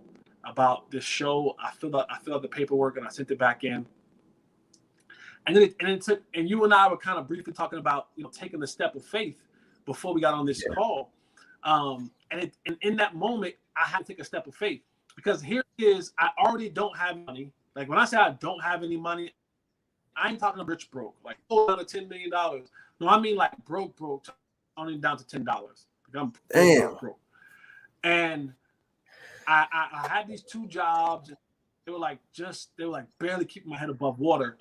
about this show. I filled out the paperwork and I sent it back in. And then it took, and you and I were kind of briefly talking about, taking the step of faith before we got on this call. And in that moment, I had to take a step of faith because here it is. I already don't have money. Like when I say I don't have any money, I ain't talking rich broke, like down to $10 million. No, I mean like broke, only down to $10. Like I'm broke. And I had these 2 jobs. They were like barely keeping my head above water.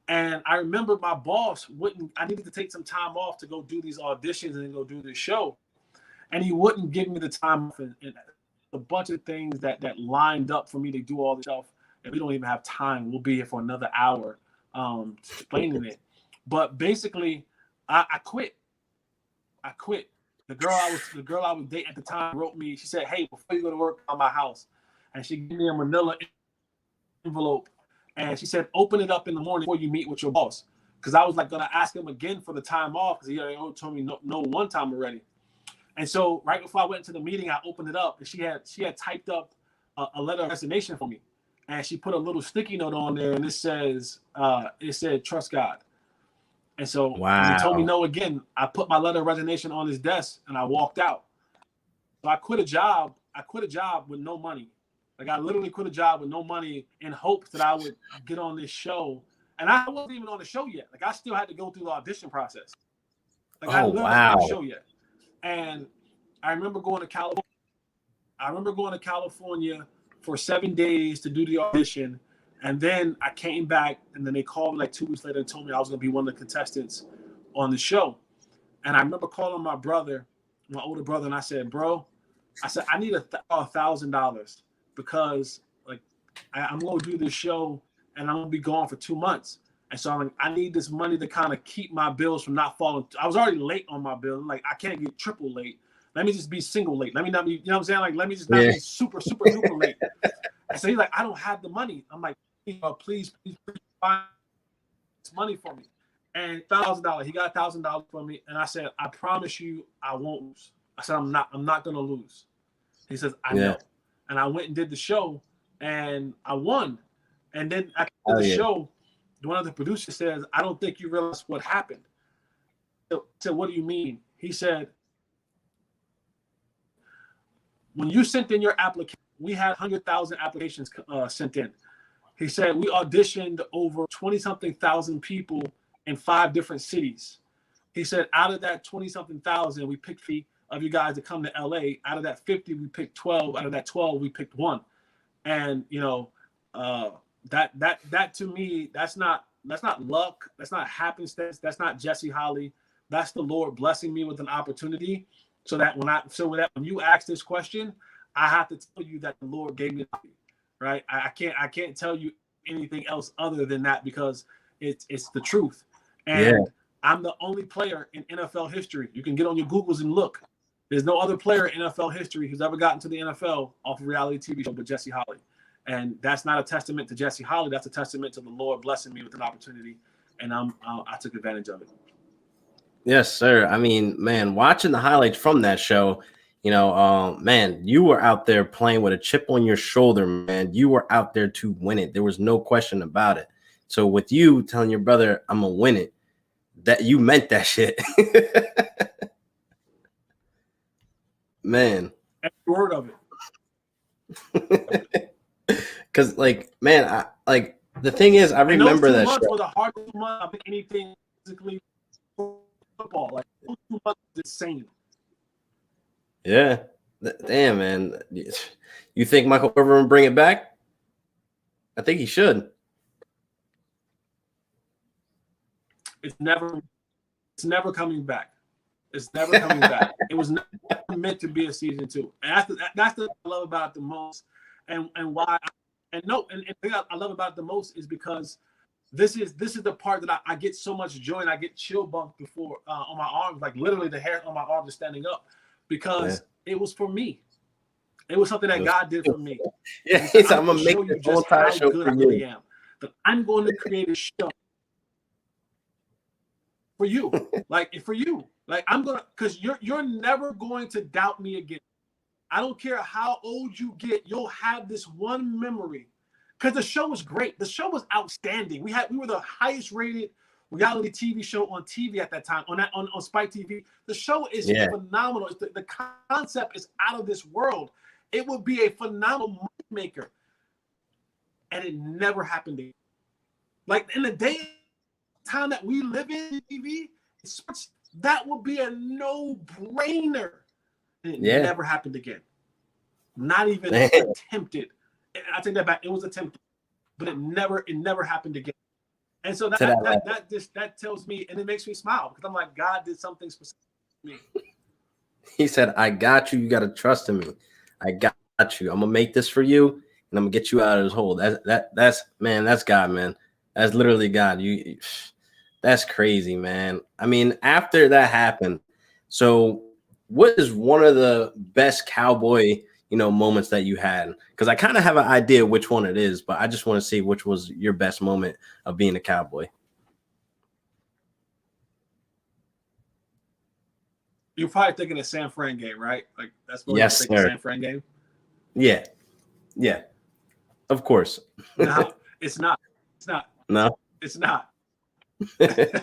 And I remember my boss I needed to take some time off to go do these auditions and go do this show. And he wouldn't give me the time off and a bunch of things that lined up for me to do all this stuff. and we don't even have time. We'll be here for another hour explaining it. But basically, I quit. I quit. The girl I was dating at the time wrote me. She said, "Hey, before you go to work, on my house," and she gave me a Manila envelope, and she said, "Open it up in the morning before you meet with your boss." Because I was like gonna ask him again for the time off because he already told me no one time already. And so right before I went into the meeting, I opened it up and she had typed up a letter of resignation for me, and she put a little sticky note on there, and it said trust God. And so when he told me no again, I put my letter of resignation on his desk and I walked out. So I quit a job. I quit a job with no money. Like I literally quit a job with no money in hopes that I would get on this show. And I wasn't even on the show yet. Like I still had to go through the audition process. Like I literally wasn't on the show yet. And I remember going to California for 7 days to do the audition. And then I came back, and then they called me like 2 weeks later and told me I was going to be one of the contestants on the show. And I remember calling my brother, my older brother, and I said, "Bro," I said, "I need $1,000 because like I'm going to do this show and I'm going to be gone for 2 months. And so I'm like, I need this money to kind of keep my bills from not falling. I was already late on my bill. Like I can't get triple late. Let me just be single late. Let me not be, you know what I'm saying? Like, let me just not be super, super duper late." And so he's like, "I don't have the money." I'm like, please find this money for me. And $1,000. He got $1,000 for me. And I said, "I promise you I won't lose." I said, I'm not gonna lose. He says, "I know." And I went and did the show and I won. And then after the show, one of the producers says, "I don't think you realize what happened." I said, "What do you mean?" He said, "When you sent in your application, we had 100,000 applications sent in." He said, "We auditioned over 20-something thousand people in 5 different cities." He said, "Out of that 20-something thousand, we picked 50 of you guys to come to LA. Out of that 50, we picked 12. Out of that 12, we picked 1." And you know, that to me, that's not luck. That's not happenstance. That's not Jesse Holley. That's the Lord blessing me with an opportunity. So that when you ask this question, I have to tell you that the Lord gave me, right? I can't tell you anything else other than that because it's the truth. And I'm the only player in NFL history. You can get on your Googles and look. There's no other player in NFL history who's ever gotten to the NFL off a reality TV show but Jesse Holley. And that's not a testament to Jesse Holley. That's a testament to the Lord blessing me with an opportunity, and I took advantage of it. Yes, sir. I mean, man, watching the highlights from that show, you know, man, you were out there playing with a chip on your shoulder, man. You were out there to win it. There was no question about it. So with you telling your brother, "I'm gonna win it," that you meant that shit. Man. Every word of it. Because, like, man, the thing is, I remember that months show. were the hardest month of anything physically football. Like, 2 months is insane. Yeah. Damn, man. You think Michael Irvin will bring it back? I think he should. It's never coming back. It's never coming back. It was never meant to be a season 2. And that's what I love about it the most. And why the thing I love about it the most is because this is the part that I get so much joy and I get chill bumps before on my arms, like literally the hair on my arms is standing up because it was for me. It was something that God did for me. Yeah, I'm gonna make this whole entire show for you. Really am. That I'm going to create a show for you, for you. Like I'm gonna, because you're never going to doubt me again. I don't care how old you get, you'll have this one memory. Because the show was great. The show was outstanding. We were the highest rated reality TV show on TV at that time, on Spike TV. The show is phenomenal. The concept is out of this world. It would be a phenomenal money maker. And it never happened again. Like in the day time that we live in TV, that would be a no-brainer. And it never happened again. Not even attempted. I take that back. It was attempted, but it never happened again. And so that tells me, and it makes me smile because I'm like, God did something specific to me. He said, "I got you. You got to trust in me. I got you. I'm gonna make this for you." and I'm gonna get you out of this hole. That's man, that's God, man. That's literally God. That's crazy, man. I mean, after that happened, so what is one of the best cowboy, moments that you had? Because I kind of have an idea which one it is, but I just want to see which was your best moment of being a cowboy. You're probably thinking of San Fran game, right? Like that's what you're Yes, thinking, sir. San Fran game. Yeah, yeah, of course. No, it's not. It's not. No. It's not. It's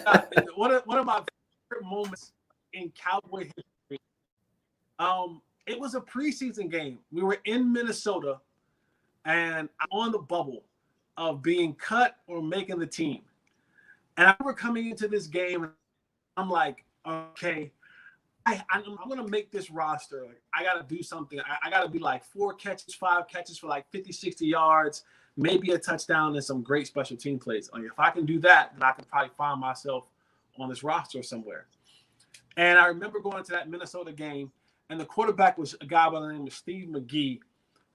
not. One of my favorite moments in Cowboy history. It was a preseason game. We were in Minnesota, and I'm on the bubble of being cut or making the team. And I remember coming into this game, and I'm like, okay, I'm going to make this roster. Like, I got to do something. I got to be like 4 catches, 5 catches for like 50, 60 yards, maybe a touchdown and some great special team plays. Like, if I can do that, then I can probably find myself on this roster somewhere. And I remember going to that Minnesota game, and the quarterback was a guy by the name of Steve McGee,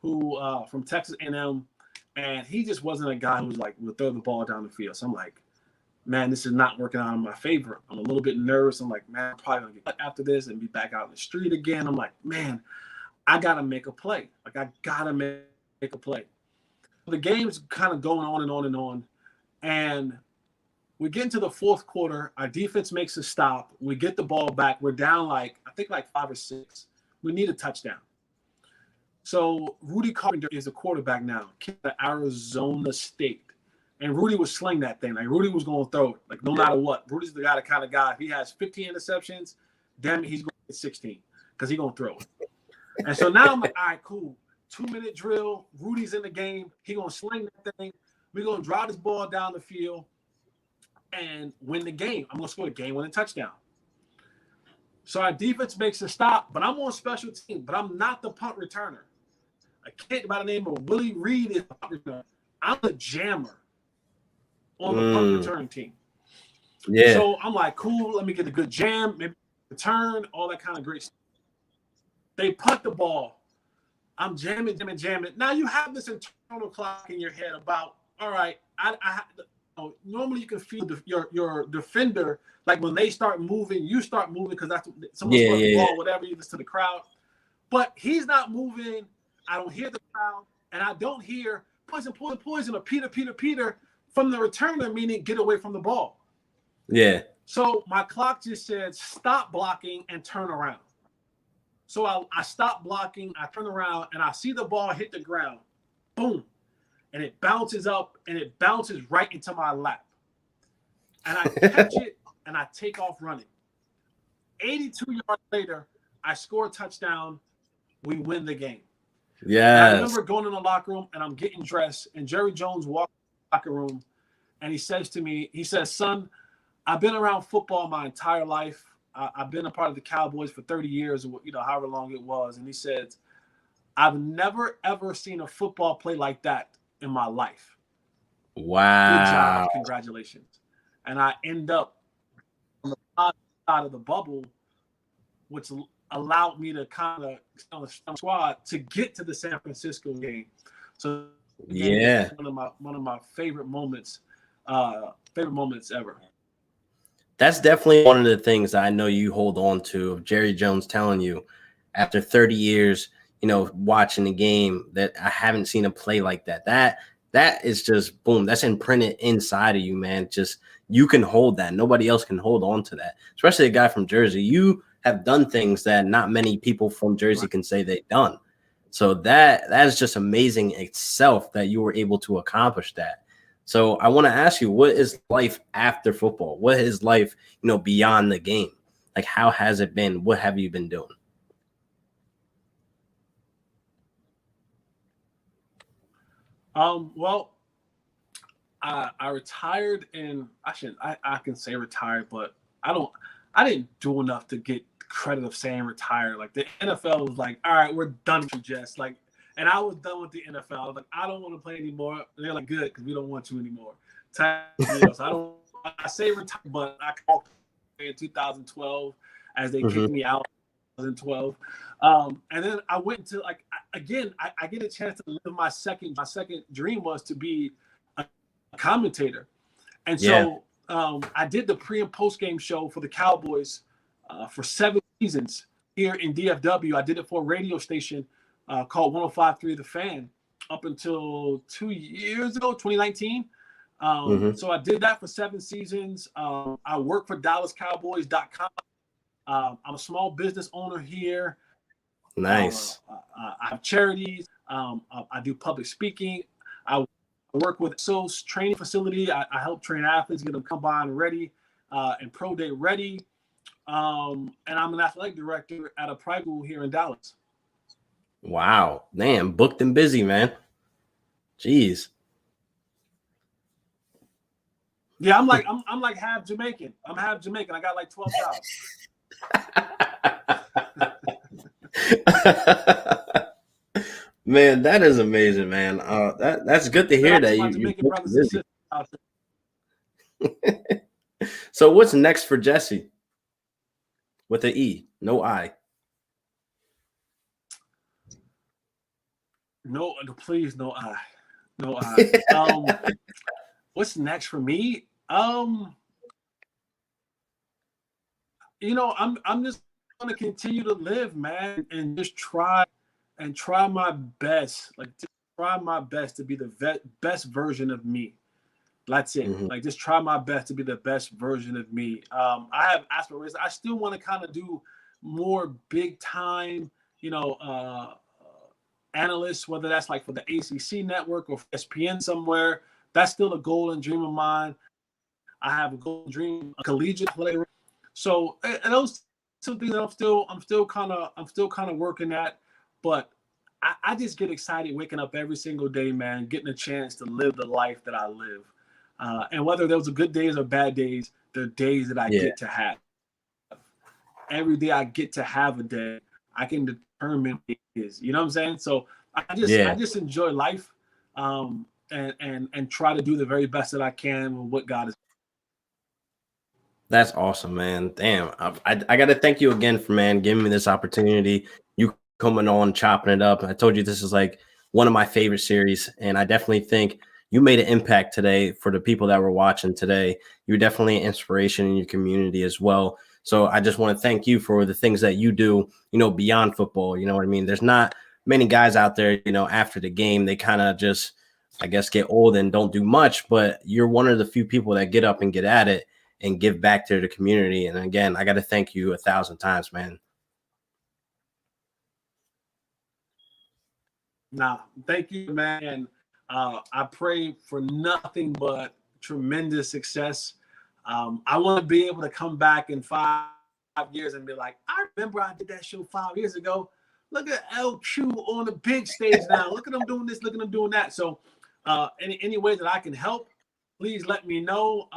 who from Texas A&M, and he just wasn't a guy who was like would throw the ball down the field. So I'm like, man, this is not working out in my favor. I'm a little bit nervous. I'm like, man, I'm probably gonna get cut after this and be back out in the street again. I'm like, man, I gotta make a play. Like, I gotta make a play. The game's kind of going on and on and on, and we get into the fourth quarter. Our defense makes a stop. We get the ball back. We're down like 5 or 6. We need a touchdown. So Rudy Carpenter is a quarterback now, kid at Arizona State. And Rudy was sling that thing. Like, Rudy was going to throw it, like, no matter what. Rudy's the kind of guy, if he has 15 interceptions, damn it, he's going to get 16 because he's going to throw it. And so now I'm like, all right, cool. 2-minute drill. Rudy's in the game. He's going to sling that thing. We're going to drive this ball down the field and win the game. I'm going to score the game-winning touchdown. So our defense makes a stop, but I'm on special team, but I'm not the punt returner. A kid by the name of Willie Reed is the punt returner. I'm the jammer on the punt return team. Yeah. So I'm like, cool, let me get a good jam, maybe return, all that kind of great stuff. They punt the ball. I'm jamming. Now you have this internal clock in your head about, all right, normally you can feel your defender, like when they start moving, you start moving because that's someone's throwing the ball, whatever, you listen to the crowd. But he's not moving. I don't hear the crowd, and I don't hear poison, or Peter from the returner, meaning get away from the ball. Yeah. So my clock just said stop blocking and turn around. So I stop blocking, I turn around, and I see the ball hit the ground. Boom. And it bounces up, and it bounces right into my lap. And I catch it, and I take off running. 82 yards later, I score a touchdown. We win the game. Yeah. I remember going in the locker room, and I'm getting dressed, and Jerry Jones walks in the locker room, and he says to me, he says, son, I've been around football my entire life. I've been a part of the Cowboys for 30 years, however long it was. And he said, I've never, ever seen a football play like that in my life. Wow. Good job. Congratulations. And I end up on the side of the bubble, which allowed me to kind of on the squad to get to the San Francisco game. So yeah, one of my favorite moments ever. That's definitely one of the things I know you hold on to, of Jerry Jones telling you after 30 years, watching the game, that I haven't seen a play like that. That is just boom. That's imprinted inside of you, man. Just, you can hold that. Nobody else can hold on to that, especially a guy from Jersey. You have done things that not many people from Jersey can say they've done. So that is just amazing itself that you were able to accomplish that. So I want to ask you, what is life after football? What is life, beyond the game? Like, how has it been? What have you been doing? Well, I retired, and I can say retired, but I didn't do enough to get credit of saying retired. Like, the NFL was like, all right, we're done with you, Jess. Like, and I was done with the NFL. I was like, I don't want to play anymore. And they're like, good, because we don't want you anymore. So I say retired, but I called in 2012 as they kicked me out in 2012. And then I went into I get a chance to live my second dream was to be a commentator. And Yeah. so I did the pre and post game show for the Cowboys for 7 seasons here in DFW. I did it for a radio station called 105.3 The Fan up until 2 years ago, 2019. So I did that for 7 seasons. I work for DallasCowboys.com. I'm a small business owner here. Nice. I have charities. I do public speaking. I work with SOS training facility. I help train athletes, get them combine ready and pro day ready. And I'm an athletic director at a private school here in Dallas. Wow. Damn, booked and busy, man. Jeez. Yeah, I'm like half Jamaican. I'm half Jamaican. I got like 12 jobs. Man, that is amazing, man. That's good to hear that you brothers and sisters out there. So what's next for Jesse? With an E, no I. No, please, no I. No I. What's next for me? I'm just gonna continue to live, man, and just try my best. Like try my best to be the best version of me. That's it. Like just try my best to be the best version of me. I have aspirations. I still want to kind of do more big time, analysts, whether that's like for the ACC network or for ESPN somewhere. That's still a goal and dream of mine. I have a goal and dream, a collegiate player. So, and those two things I'm still kind of working at, but I just get excited waking up every single day, man, getting a chance to live the life that I live. And whether those are good days or bad days, they're days that I get to have. Every day I get to have a day, I can determine what it is. You know what I'm saying? So I just enjoy life, and try to do the very best that I can with what God is. That's awesome, man. Damn, I got to thank you again for giving me this opportunity. You coming on, chopping it up. I told you this is like one of my favorite series, and I definitely think you made an impact today for the people that were watching today. You're definitely an inspiration in your community as well. So I just want to thank you for the things that you do, beyond football. You know what I mean? There's not many guys out there, after the game, they kind of just, I guess, get old and don't do much, but you're one of the few people that get up and get at it and give back to the community. And again, I got to thank you 1,000 times, man. Nah, thank you, man. And I pray for nothing but tremendous success. I want to be able to come back in 5 years and be like, I remember I did that show 5 years ago. Look at LQ on the big stage now. Look at them doing this. Look at them doing that. So any way that I can help, please let me know.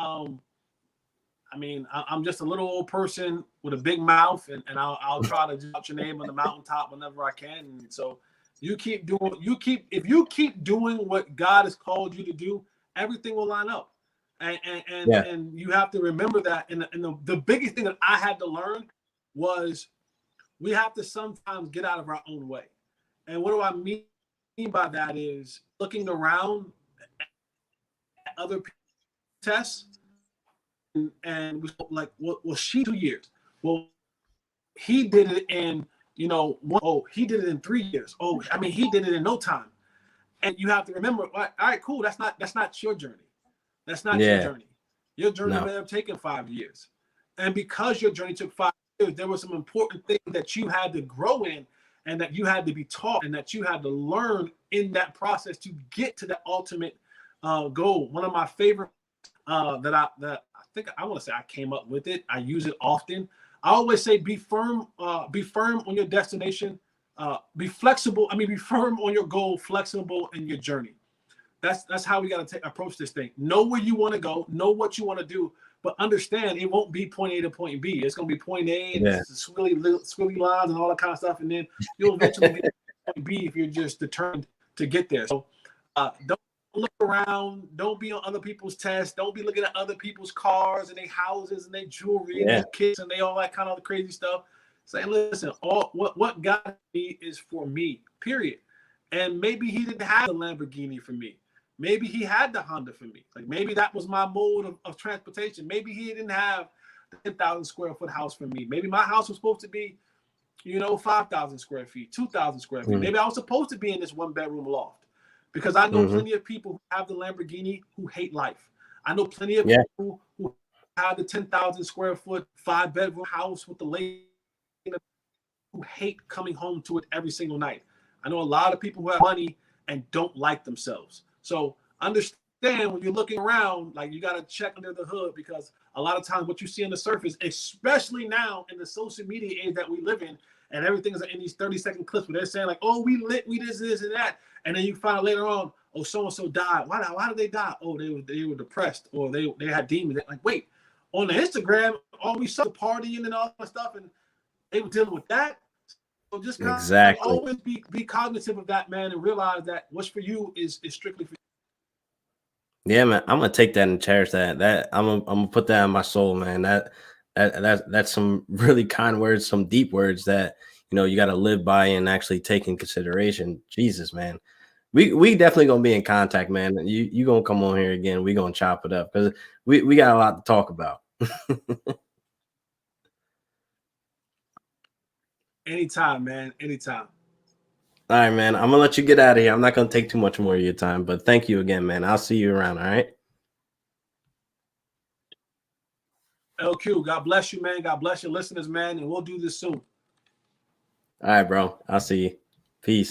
I mean, I'm just a little old person with a big mouth, and I'll try to shout your name on the mountaintop whenever I can. And so if you keep doing what God has called you to do, everything will line up. And you have to remember that. And the biggest thing that I had to learn was we have to sometimes get out of our own way. And what do I mean by that is looking around at other people's tests and like, well, she 2 years. Well, he did it in, he did it in 3 years. Oh, I mean, he did it in no time. And you have to remember, all right, cool. That's not your journey. That's not your journey. Your journey may have taken 5 years. And because your journey took 5 years, there were some important things that you had to grow in and that you had to be taught and that you had to learn in that process to get to the ultimate goal. One of my favorite that I think I want to say I came up with it. I use it often. I always say be firm on your destination. Be flexible. Be firm on your goal, flexible in your journey. That's how we got to approach this thing. Know where you want to go, know what you want to do, but understand it won't be point A to point B. It's going to be point A and squiggly lines and all that kind of stuff, and then you'll eventually get to point B if you're just determined to get there. So don't look around. Don't be on other people's tests. Don't be looking at other people's cars and their houses and their jewelry and their kids and they all that kind of crazy stuff. saying, listen, all what got me is for me, period. And maybe he didn't have the Lamborghini for me. Maybe he had the Honda for me. Like maybe that was my mode of transportation. Maybe he didn't have the 10,000 square foot house for me. Maybe my house was supposed to be, 5,000 square feet, 2,000 square feet. Maybe I was supposed to be in this 1-bedroom loft, because I know plenty of people who have the Lamborghini who hate life. I know plenty of people who have the 10,000 square foot 5-bedroom house with the lake who hate coming home to it every single night. I know a lot of people who have money and don't like themselves. So understand, when you're looking around, like, you got to check under the hood, because a lot of times what you see on the surface, especially now in the social media age that we live in, and everything is in these 30-second clips where they're saying like, oh, we lit, we this and that. And then you find out later on, oh, so-and-so died. Why did they die? Oh, they were depressed, or they had demons. Like, wait, on the Instagram, all we saw the partying and all that stuff, and they were dealing with that. So just kind of always be cognizant of that, man, and realize that what's for you is strictly for you. Yeah, man, I'm gonna take that and cherish that. I'm gonna put that in my soul, man. That's some really kind words, some deep words that you got to live by and actually take in consideration. Jesus, man, we definitely gonna be in contact, man. You gonna come on here again? We gonna chop it up, because we got a lot to talk about. Anytime, man. Anytime. All right, man. I'm gonna let you get out of here. I'm not gonna take too much more of your time, but thank you again, man. I'll see you around. All right. LQ, God bless you, man. God bless your listeners, man. And we'll do this soon. All right, bro. I'll see you. Peace.